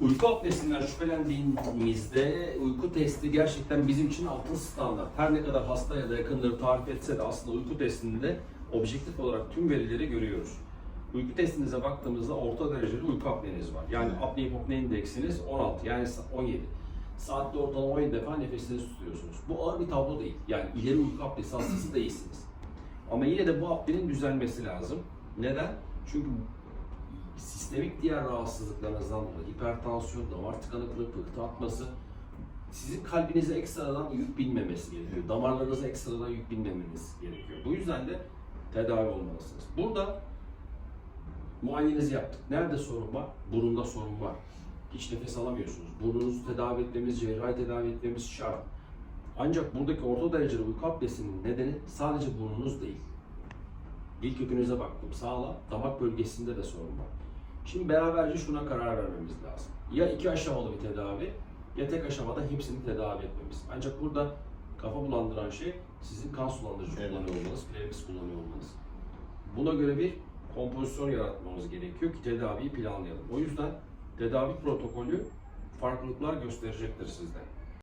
Uyku apnesinden şüphelendiğimizde uyku testi gerçekten bizim için altın standart. Her ne kadar hasta ya da yakınları tarif etse de aslında uyku testinde objektif olarak tüm verileri görüyoruz. Uyku testinize baktığımızda orta dereceli uyku apneniz var. Yani apne hipopne indeksiniz 16 yani 17. Saatte ortalama 17 defa nefesinizi tutuyorsunuz. Bu ağır bir tablo değil. Yani ileri uyku apnesi hastası değilsiniz. Ama yine de bu apnenin düzelmesi lazım. Neden? Çünkü sistemik diğer rahatsızlıklarınızdan dolayı hipertansiyon, damar tıkanıklığı, pıhtı atması, sizin kalbinize ekstradan yük binmemesi gerekiyor. Damarlarınıza ekstradan yük binmemeniz gerekiyor. Bu yüzden de tedavi olmalısınız. Burada muayenenizi yaptık. Nerede sorun var? Burunda sorun var. Hiç nefes alamıyorsunuz. Burnunuzu tedavi etmemiz, cerrahi tedavi etmemiz şart. Ancak buradaki orta dereceli uyku apnesinin nedeni sadece burnunuz değil. Dil kökünüze baktım. Sağla, damak bölgesinde de sorun var. Şimdi beraberce şuna karar vermemiz lazım. Ya iki aşamalı bir tedavi ya tek aşamada hepsini tedavi etmemiz. Ancak burada kafa bulandıran şey sizin kan sulandırıcı kullanıyor olmanız, Plavix kullanıyor olmanız. Buna göre bir kompozisyon yaratmamız gerekiyor ki tedaviyi planlayalım. O yüzden tedavi protokolü farklılıklar gösterecektir sizde.